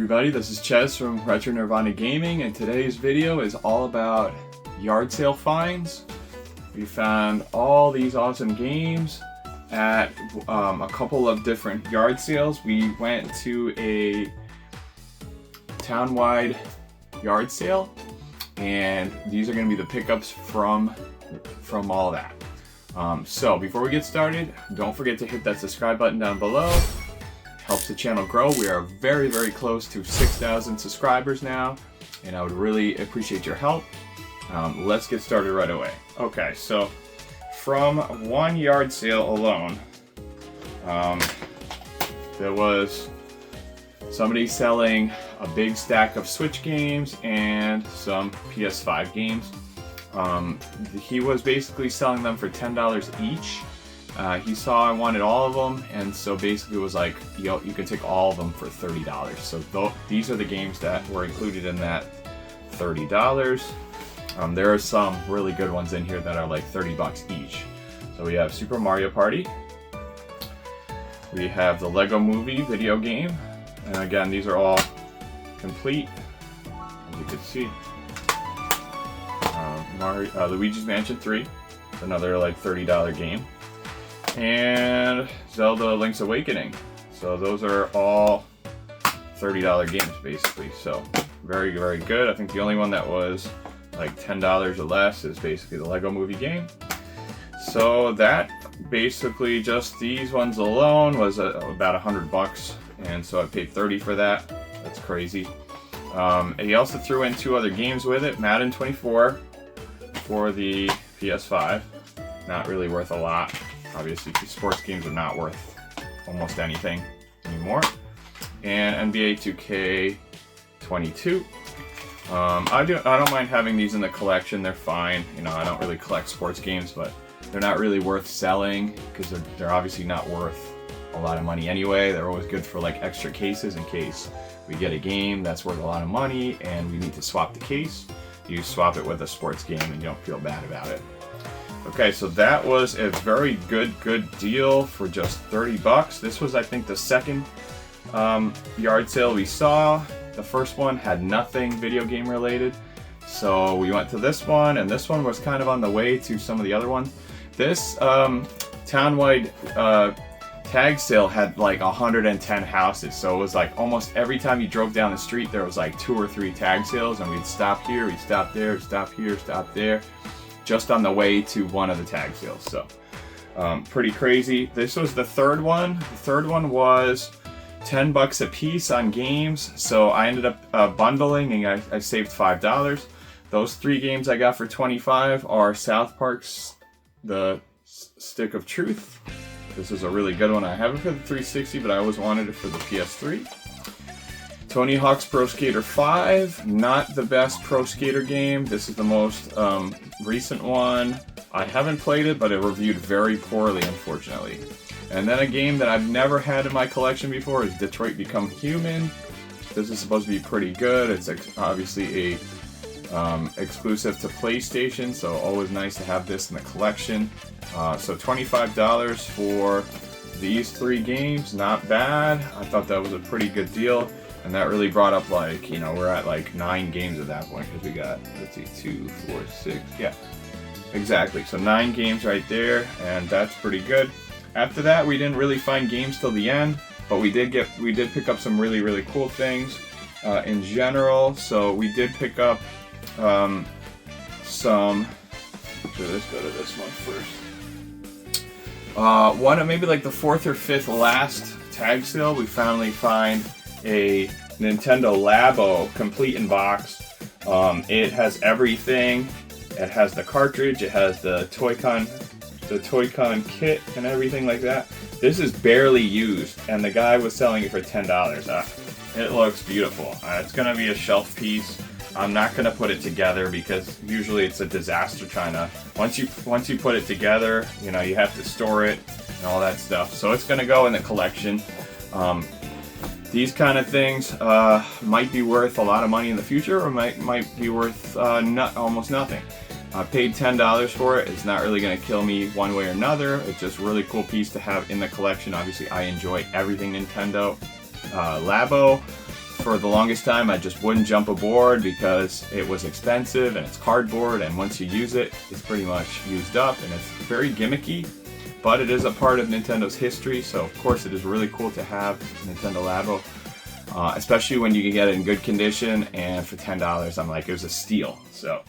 everybody, this is Ches from Retro Nirvana Gaming, and today's video is all about yard sale finds. We found all these awesome games at a couple of different yard sales. We went to a town-wide yard sale, and these are going to be the pickups from all that. So before we get started, don't forget to hit that subscribe button down below. Helps the channel grow. We are very, very close to 6,000 subscribers now, and I would really appreciate your help. Let's get started right away. Okay, so from one yard sale alone, there was somebody selling a big stack of Switch games and some PS5 games. He was basically selling them for $10 each. He saw I wanted all of them, and so basically was like, yo, you can take all of them for $30. So these are the games that were included in that $30. There are some really good ones in here that are like 30 bucks each. So we have Super Mario Party. We have the LEGO Movie video game. And again, these are all complete, as you can see. Luigi's Mansion 3, another like $30 game. And Zelda Link's Awakening. So those are all $30 games basically. So very, very good. I think the only one that was like $10 or less is basically the LEGO Movie game. So that basically, just these ones alone was about 100 bucks. And so I paid 30 for that. That's crazy. He also threw in two other games with it. Madden 24 for the PS5. Not really worth a lot. Obviously, sports games are not worth almost anything anymore. And NBA 2K22. I don't mind having these in the collection. They're fine. You know, I don't really collect sports games, but they're not really worth selling because they're obviously not worth a lot of money anyway. They're always good for like extra cases in case we get a game that's worth a lot of money and we need to swap the case. You swap it with a sports game and you don't feel bad about it. Okay, so that was a very good deal for just 30 bucks. This was, I think, the second yard sale we saw. The first one had nothing video game related. So we went to this one, and this one was kind of on the way to some of the other ones. This town-wide tag sale had like 110 houses. So it was like almost every time you drove down the street, there was like 2 or 3 tag sales, and we'd stop here, we'd stop there, stop here, stop there, just on the way to one of the tag sales. So pretty crazy. This was the third one. The third one was 10 bucks a piece on games. So I ended up bundling, and I saved $5. Those 3 games I got for 25 are South Park's The Stick of Truth. This is a really good one. I have it for the 360, but I always wanted it for the PS3. Tony Hawk's Pro Skater 5, not the best Pro Skater game. This is the most recent one. I haven't played it, but it reviewed very poorly, unfortunately. And then a game that I've never had in my collection before is Detroit Become Human. This is supposed to be pretty good. It's obviously a exclusive to PlayStation, so always nice to have this in the collection. So $25 for these 3 games, not bad. I thought that was a pretty good deal. And that really brought up, like, you know, we're at like 9 games at that point, because we got, let's see, 2, 4, 6, yeah, exactly. So 9 games right there, and that's pretty good. After that, we didn't really find games till the end, but we did pick up some really, really cool things in general. So we did pick up some. Actually, let's go to this one first. One of maybe like the 4th or 5th last tag sale, we finally find a Nintendo LABO complete in box. It has everything. It has the cartridge, it has the Toy-Con kit and everything like that. This is barely used, and the guy was selling it for $10. It looks beautiful. It's gonna be a shelf piece. I'm not gonna put it together because usually it's a disaster trying to, once you put it together, you know, you have to store it and all that stuff. So it's gonna go in the collection. These kind of things might be worth a lot of money in the future, or might be worth almost nothing. I paid $10 for it. It's not really going to kill me one way or another. It's just a really cool piece to have in the collection. Obviously, I enjoy everything Nintendo. LABO for the longest time I just wouldn't jump aboard because it was expensive and it's cardboard, and once you use it, it's pretty much used up, and it's very gimmicky, but it is a part of Nintendo's history, so of course it is really cool to have Nintendo LABO, especially when you can get it in good condition, and for $10 I'm like, it was a steal. So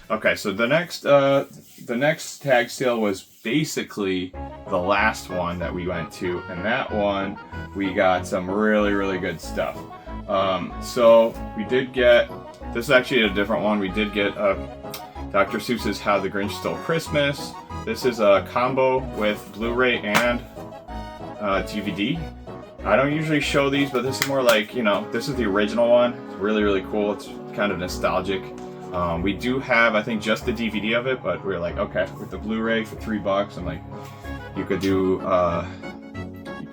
okay, so the next tag sale was basically the last one that we went to, and that one we got some really good stuff. So we did get, this is actually a different one, we did get Dr. Seuss's How the Grinch Stole Christmas. This is a combo with Blu-ray and DVD. I don't usually show these, but this is more like, you know, this is the original one. It's really cool. It's kind of nostalgic. We do have, I think, just the DVD of it, but we were like, okay, with the Blu-ray for $3, I'm like, you could do,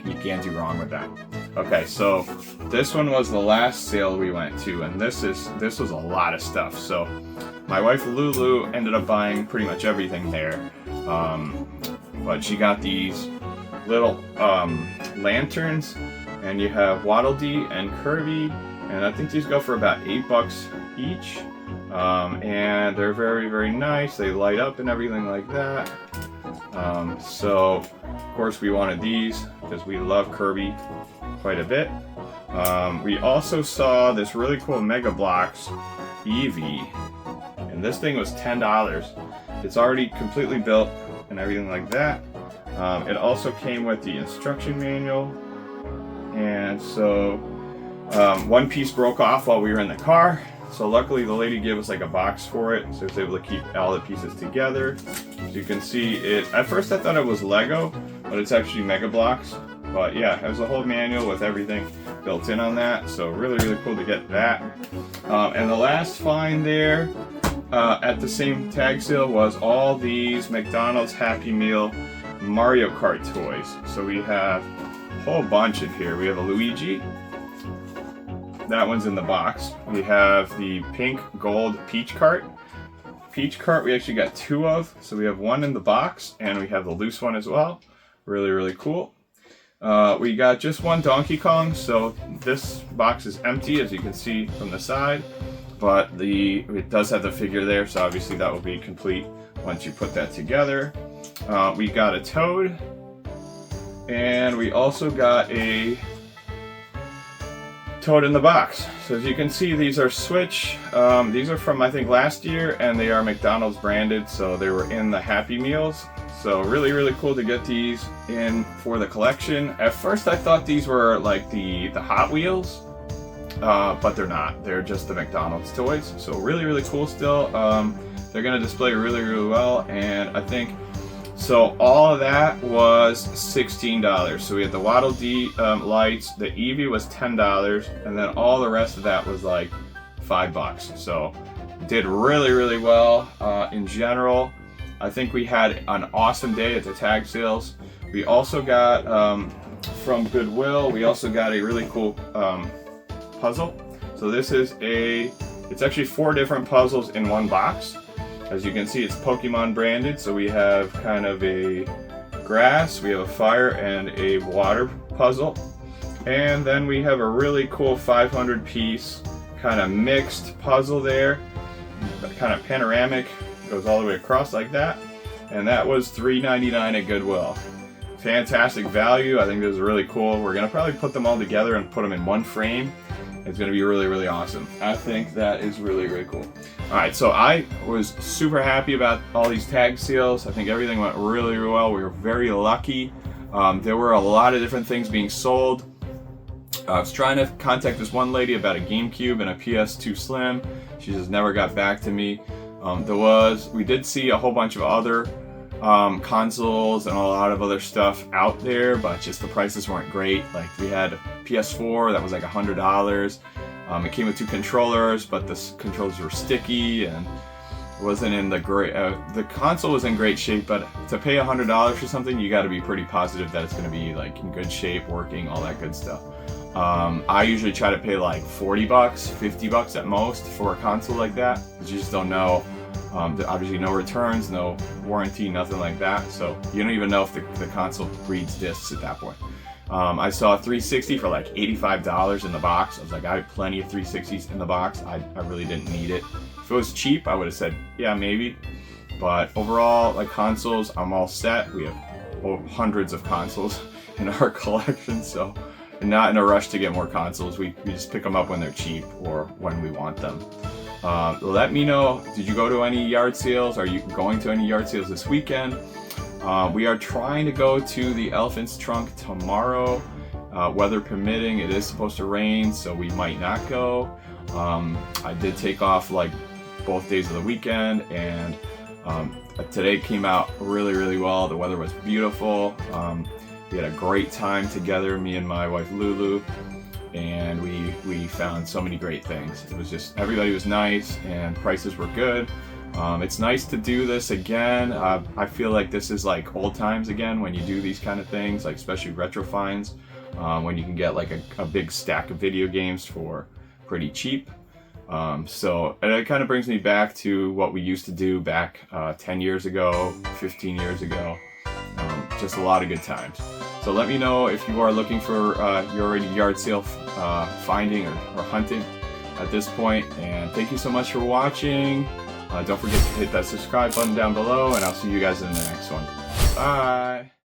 you can't do wrong with that. Okay, so this one was the last sale we went to, and this was a lot of stuff. So my wife Lulu ended up buying pretty much everything there, but she got these little lanterns, and you have Waddle Dee and Kirby, and I think these go for about $8 each. And they're very nice. They light up and everything like that. So of course we wanted these because we love Kirby quite a bit. We also saw this really cool Mega Bloks Eevee, and this thing was $10. It's already completely built and everything like that. It also came with the instruction manual, and so one piece broke off while we were in the car. So luckily the lady gave us like a box for it, so I was able to keep all the pieces together. As you can see, it, at first I thought it was Lego, but it's actually Mega Bloks. But yeah, it was a whole manual with everything built in on that, so really cool to get that. And the last find there at the same tag sale was all these McDonald's Happy Meal Mario Kart toys. So we have a whole bunch in here. We have a Luigi. That one's in the box. We have the pink gold Peach cart. Peach cart we actually got 2 of. So we have one in the box, and we have the loose one as well. Really cool. We got just one Donkey Kong, so this box is empty, as you can see from the side. But it does have the figure there, so obviously that will be complete once you put that together. We got a Toad, and we also got a Toad in the box. So as you can see, these are Switch. These are from I think last year, and they are McDonald's branded, so they were in the Happy Meals. So really cool to get these in for the collection. At first I thought these were like the Hot Wheels, but they're not. They're just the McDonald's toys. So really cool still. They're gonna display really well, and I think so all of that was $16. So we had the Waddle Dee lights, the Eevee was $10, and then all the rest of that was like $5. So did really well in general. I think we had an awesome day at the tag sales. We also got from Goodwill, we also got a really cool puzzle. So this is it's actually 4 different puzzles in one box. As you can see, it's Pokemon branded, so we have kind of a grass, we have a fire, and a water puzzle. And then we have a really cool 500-piece kind of mixed puzzle there, kind of panoramic, goes all the way across like that. And that was $3.99 at Goodwill. Fantastic value. I think this is really cool. We're gonna probably put them all together and put them in one frame. It's gonna be really awesome. I think that is really cool. Alright, so I was super happy about all these tag sales. I think everything went really well. We were very lucky. There were a lot of different things being sold. I was trying to contact this one lady about a GameCube and a PS2 Slim. She just never got back to me. We did see a whole bunch of other consoles and a lot of other stuff out there, but just the prices weren't great. Like we had a PS4 that was like $100. It came with 2 controllers, but the controllers were sticky and wasn't in the great. The console was in great shape, but to pay $100 for something, you got to be pretty positive that it's going to be like in good shape, working, all that good stuff. I usually try to pay like $40, $50 at most for a console like that, because you just don't know. Obviously no returns, no warranty, nothing like that, so you don't even know if the console reads discs at that point. I saw a 360 for like $85 in the box. I was like, I have plenty of 360s in the box. I really didn't need it. If it was cheap, I would have said, yeah, maybe. But overall, like consoles, I'm all set. We have hundreds of consoles in our collection, so not in a rush to get more consoles. We just pick them up when they're cheap or when we want them. Let me know, did you go to any yard sales? Are you going to any yard sales this weekend? We are trying to go to the Elephant's Trunk tomorrow. Weather permitting, it is supposed to rain, so we might not go. I did take off like both days of the weekend, and today came out really well. The weather was beautiful. We had a great time together, me and my wife Lulu, and we found so many great things. It was just, everybody was nice and prices were good. It's nice to do this again. I feel like this is like old times again when you do these kind of things, like especially retro finds, when you can get like a big stack of video games for pretty cheap. So it kind of brings me back to what we used to do back 10 years ago, 15 years ago. Just a lot of good times. So let me know if you are looking for you're already yard sale finding or hunting at this point. And thank you so much for watching. Don't forget to hit that subscribe button down below, and I'll see you guys in the next one. Bye!